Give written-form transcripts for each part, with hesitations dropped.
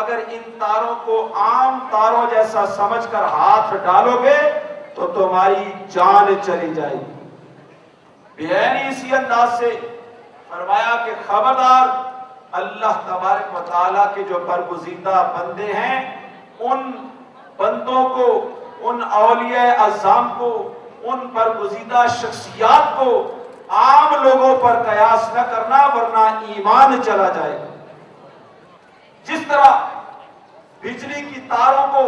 اگر ان تاروں کو عام تاروں جیسا سمجھ کر ہاتھ ڈالو گے تو تمہاری جان چلی جائے گی۔ بیانی اسی انداز سے فرمایا کہ خبردار، اللہ تبارک و تعالیٰ کے جو برگزیدہ بندے ہیں ان بندوں کو، ان اولیاء اعظام کو، ان برگزیدہ شخصیات کو عام لوگوں پر قیاس نہ کرنا ورنہ ایمان چلا جائے گا۔ جس طرح بجلی کی تاروں کو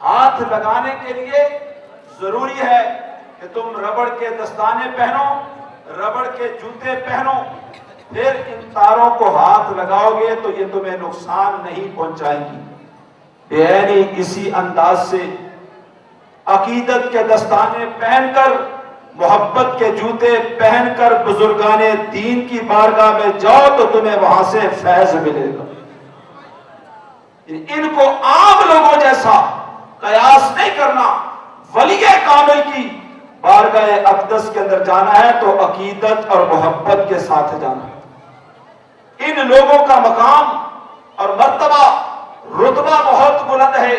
ہاتھ لگانے کے لیے ضروری ہے کہ تم ربڑ کے دستانے پہنو، ربڑ کے جوتے پہنو، پھر ان تاروں کو ہاتھ لگاؤ گے تو یہ تمہیں نقصان نہیں پہنچائیں گی۔ یعنی اسی انداز سے عقیدت کے دستانے پہن کر، محبت کے جوتے پہن کر بزرگان دین کی بارگاہ میں جاؤ تو تمہیں وہاں سے فیض ملے گا۔ ان کو عام لوگوں جیسا قیاس نہیں کرنا، ولی کامل کی بارگاہ اقدس کے اندر جانا ہے تو عقیدت اور محبت کے ساتھ جانا ہے۔ ان لوگوں کا مقام اور مرتبہ، رتبہ بہت بلند ہے۔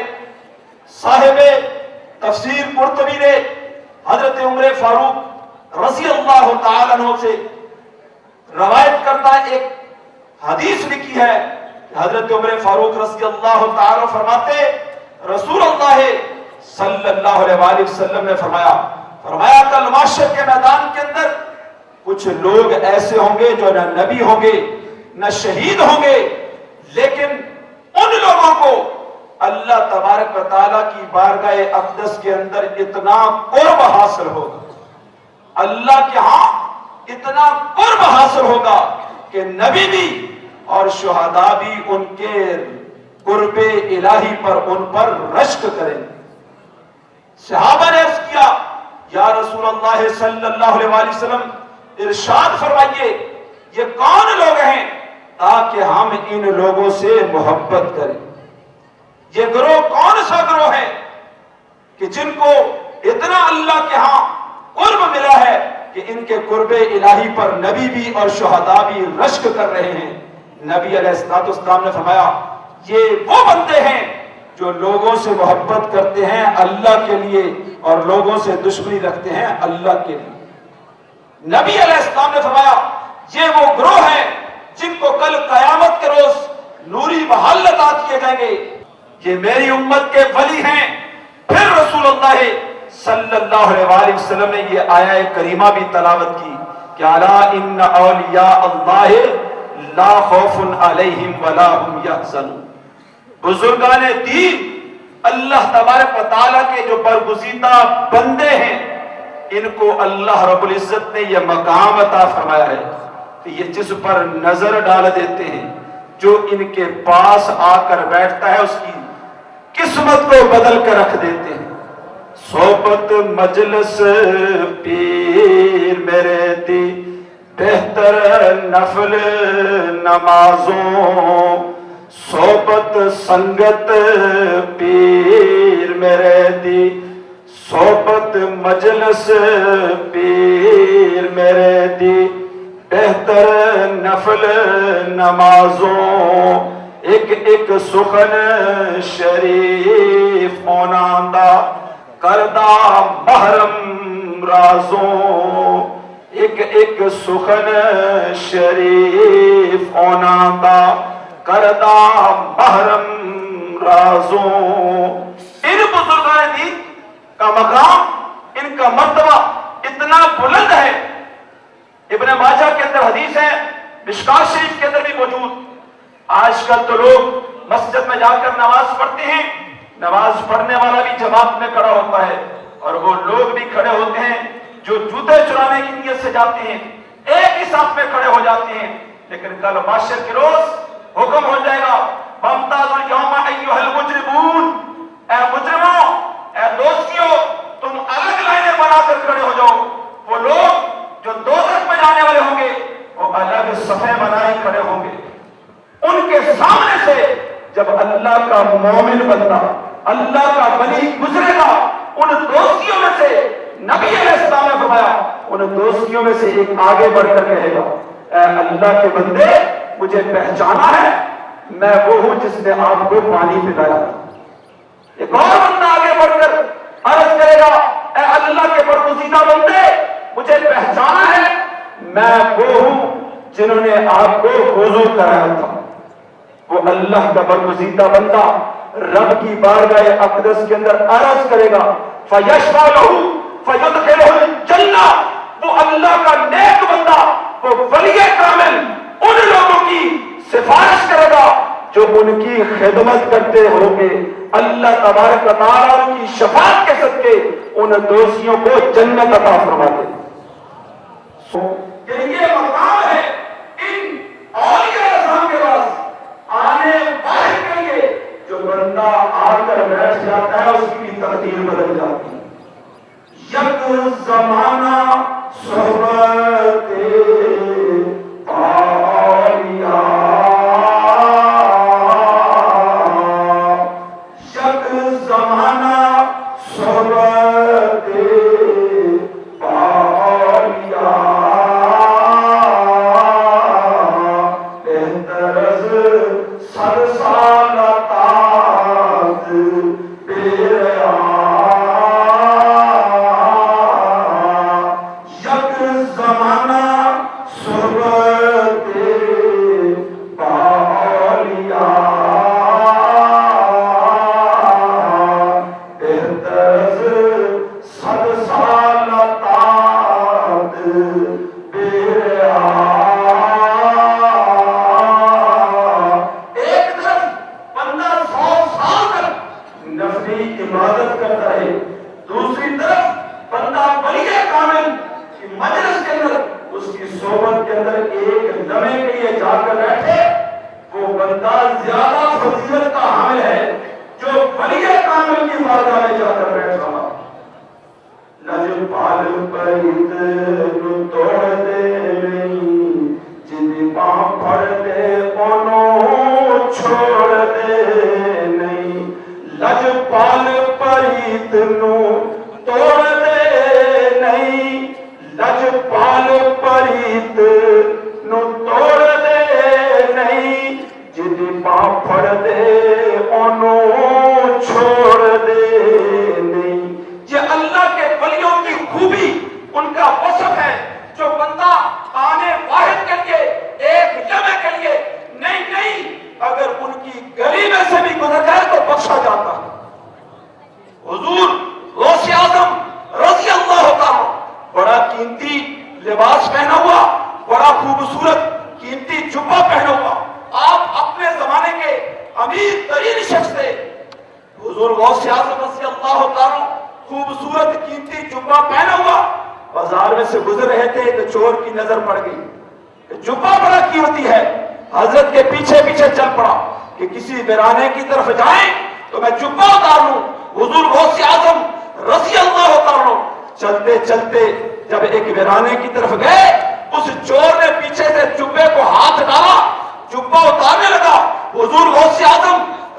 صاحب تفسیر قرطبی نے حضرت عمر فاروق رضی اللہ تعالیٰ عنہ سے روایت کرتا ایک حدیث لکھی ہے کہ حضرت عمر فاروق رضی اللہ تعالیٰ فرماتے، رسول اللہ صلی اللہ علیہ وآلہ وسلم نے فرمایا کل محشر کے میدان کے اندر کچھ لوگ ایسے ہوں گے جو نہ نبی ہوں گے نہ شہید ہوں گے، لیکن ان لوگوں کو اللہ تبارک و تعالیٰ کی بارگاہ اقدس کے اندر اتنا قرب حاصل ہوگا، اللہ کے ہاں اتنا قرب حاصل ہوگا کہ نبی بھی اور شہداء بھی ان کے قرب الہی پر ان پر رشک کریں۔ صحابہ نے عرض کیا، یا رسول اللہ صلی اللہ علیہ وآلہ وسلم ارشاد فرمائیے یہ کون لوگ ہیں تاکہ ہم ان لوگوں سے محبت کریں۔ یہ گروہ کون سا گروہ ہے کہ جن کو اتنا اللہ کے ہاں قرب ملا ہے کہ ان کے قرب الہی پر نبی بھی اور شہداء بھی رشک کر رہے ہیں۔ نبی علیہ السلام نے فرمایا یہ وہ بندے ہیں جو لوگوں سے محبت کرتے ہیں اللہ کے لیے اور لوگوں سے دشمنی رکھتے ہیں اللہ کے لیے۔ نبی علیہ السلام نے فرمایا یہ وہ گروہ ہیں جن کو کل قیامت کے روز نوری بحال عطا کیے جائیں گے، یہ میری امت کے ولی ہیں۔ پھر رسول اللہ صلی اللہ علیہ وآلہ وسلم نے یہ آیہ کریمہ بھی تلاوت کی کہ الا ان اولیاء اللہ لا خوف علیہم ولا هم یحزنون۔ بزرگان دین اللہ تبارک و تعالیٰ کے جو برگزیدہ بندے ہیں ان کو اللہ رب العزت نے یہ مقام عطا فرمایا ہے کہ یہ جس پر نظر ڈال دیتے ہیں، جو ان کے پاس آ کر بیٹھتا ہے اس کی قسمت کو بدل کر رکھ دیتے ہیں۔ صحبت مجلس پیر میرے دی بہتر نفل نمازوں، صحبت سنگت پیر میرے دی، صحبت مجلس پیر میرے دی بہتر نفل نمازوں، ایک ایک سخن شریف موناندہ کردہ محرم رازوں، ایک ایک سخن شریف موناندہ کردہ محرم رازوں۔ ان بزرگان دین کا مقام، ان کا مرتبہ اتنا بلند ہے۔ ابن ماجہ کے اندر حدیث ہے، مشکوٰۃ شریف کے اندر بھی موجود۔ آج کل تو لوگ مسجد میں جا کر نماز پڑھتے ہیں، نماز پڑھنے والا بھی جماعت میں کھڑا ہوتا ہے اور وہ لوگ بھی کھڑے ہوتے ہیں جو جوتے چرانے کی نیت سے جاتے ہیں، ایک ہی صف میں کھڑے ہو جاتے ہیں، لیکن کل محشر کے روز حکم ہو جائے گا وَامْتَازُوا الْيَوْمَ أَيُّهَا الْمُجْرِمُونَ، اے مجرموں، اے دوستیوں، تم الگ لائنیں بنا کر کھڑے ہو جاؤ۔ وہ لوگ جو دوزخ میں جانے والے ہوں گے وہ الگ صفیں بنائے کھڑے ہوں گے۔ ان کے سامنے سے جب اللہ کا مومن بندہ، اللہ کا ولی گزرے گا، ان دوستیوں میں سے نبی علیہ السلام نے فرمایا ان دوستیوں میں سے ایک آگے بڑھ کر کہے گا اے اللہ کے بندے مجھے پہچانا ہے؟ میں وہ ہوں جس نے آپ کو پانی پلایا تھا. ایک اور بندہ آگے بڑھ کر عرض کرے گا اے اللہ کے برگزیدہ بندے مجھے پہچانا ہے, میں وہ ہوں جنہوں نے آپ کو وضو کرایا تھا. وہ اللہ کا برگزیدہ بندہ رب کی بارگاہ اقدس کے اندر عرض کرے گا فَيَشْفَعُ لَهُ فَيُدْخِلُهُ الْجَنَّةَ. وہ اللہ کا نیک بندہ, وہ ولی کامل ان لوگوں کی سفارش کرے گا جو ان کی خدمت کرتے ہوں گے. اللہ تبارک و تعالیٰ ان کی شفاعت کے صدقے ان دوستیوں کو جنت عطا فرما دے. یہ مقام ہے ان اولیاء اعظم کے پاس آنے والے کے لیے. جو بندہ آ کر بیٹھ جاتا ہے اس کی تقدیر بدل جاتی ہے. یک زمانہ صحبت اولیاء, یک زمانہ صحبت اولیاء, بہتر از صد سال تاج بیریا. یک زمانہ صحبت اولیاء, بہتر از صد سال تاج بیریا. ایک طرف بندہ 100 سال تک نفلی عبادت کرتا ہے, دوسری طرف بندہ ولی کامل کی مجلس کے اندر اس کی صحبت کے اندر ایک لمحے کے لیے جا کر بیٹھے. وہ بندہ زیادہ فضیلت کا حامل ہے جو ولی کامل کی بارگاہ میں جا کر بیٹھ رہا. لجپال پریت نو توڑ دے نہیں, جن پاں پھڑ دے انہوں چھوڑ دے نہیں. لجپال پریت نو توڑ دے نہیں, لجپال پریت نو توڑ دے نہیں, جن پاں پھڑ دے انہوں چھوڑ دے نہیں. یہ اللہ کے ولیوں کی خوبی, ان کا وصف ہے جو بندہ آنے واحد کے لیے ایک لمحے کے لیے نہیں اگر ان کی گلی میں سے بھی گزر جائے تو بخشا جاتا ہے. حضور غوث اعظم رضی اللہ تعالیٰ بڑا قیمتی لباس پہنا ہوا, بڑا خوبصورت قیمتی جبہ پہنا ہوا, آپ اپنے زمانے کے امیر ترین شخص تھے. حضور غوث اعظم رضی اللہ تعالیٰ خوبصورت قیمتی جبہ پہنا ہوا بازار میں سے گزر رہے تھے کہ چور کی نظر پڑ گئی. جبہ بڑا قیمتی ہے, حضرت کے پیچھے پیچھے چل پڑا کہ کسی ویرانے کی طرف جائیں تو میں جبہ اتار لوں. حضور غوث اعظم رضی اللہ تعالیٰ چلتے چلتے جب ایک ویرانے کی طرف گئے, اس چور نے پیچھے سے جبے کو ہاتھ ڈالا, جبہ اتارنے لگا. حضور غوث اعظم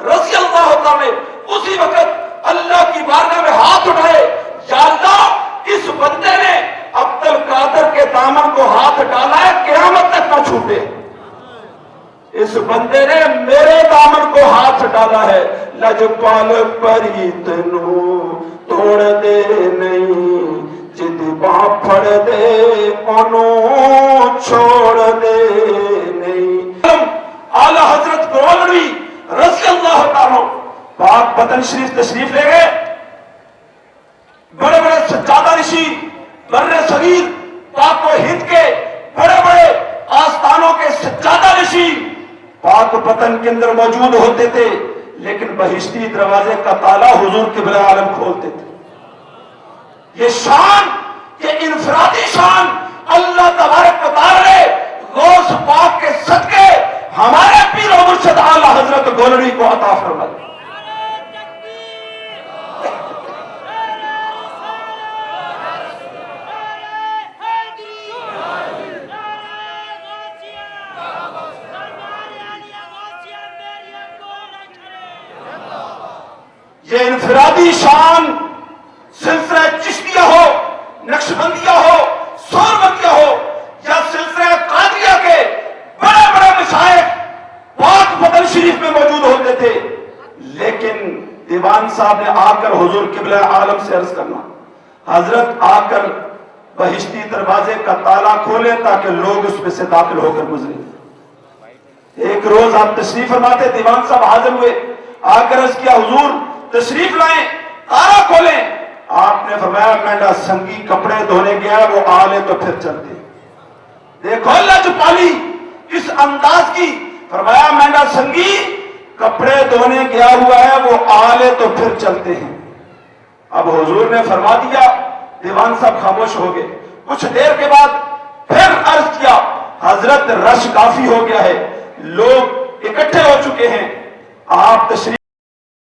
رضی اللہ تعالیٰ اسی وقت اللہ کی بارگاہ میں ہاتھ اٹھائے, یا اللہ اس بندے نے عبد القادر کے دامن کو ہاتھ ڈالا ہے, قیامت تک نہ چھوٹے. اس بندے نے میرے دامن کو ہاتھ ڈالا ہے. لجپال پریت نو توڑ دے نہیں, جد باں پھڑ دے انہوں چھوڑ دے نہیں. اعلیٰ حضرت گولوی رضی اللہ تعالیٰ پاک بدن شریف تشریف لے گئے. بڑے بڑے سجادہ نشین بر صغیر پاک و ہند کے بڑے بڑے آستانوں کے سجادہ نشین پاک بدن کے اندر موجود ہوتے تھے, لیکن بہشتی دروازے کا تالا حضور قبلہ عالم کھولتے تھے. یہ شان, یہ انفرادی شان اللہ تبارک و تعالی نے غوث پاک کے صدقے ہمارے پیر و مرشد اعلیٰ حضرت گولوی کو عطا فرمائی. یہ انفرادی شان سلسلہ چشتیہ ہو, نقشبندیہ ہو, سوربندیہ ہو یا سلسلہ قادریہ کے بڑے بڑے مشائخ پاک بدن شریف تھے, لیکن دیوان صاحب نے آ کر حضور قبلہ عالم سے عرض کرنا, حضرت آ کر بہشتی دروازے کا تالا کھولے تاکہ لوگ اس میں سے داخل ہو کر گزریں. ایک روز آپ تشریف فرماتے, دیوان صاحب حاضر ہوئے, آ کر عرض کیا حضور تشریف لائیں, تالا کھولیں. آپ نے فرمایا مینڈا سنگی کپڑے دھونے گیا, وہ آلے تو پھر چلتے. دیکھو اللہ جو پالی کس انداز کی, فرمایا مینڈا سنگی کپڑے دھونے گیا ہوا ہے, وہ آلے تو پھر چلتے ہیں. اب حضور نے فرما دیا, دیوان صاحب خاموش ہو گئے. کچھ دیر کے بعد پھر عرض کیا, حضرت رش کافی ہو گیا ہے, لوگ اکٹھے ہو چکے ہیں, آپ تشریف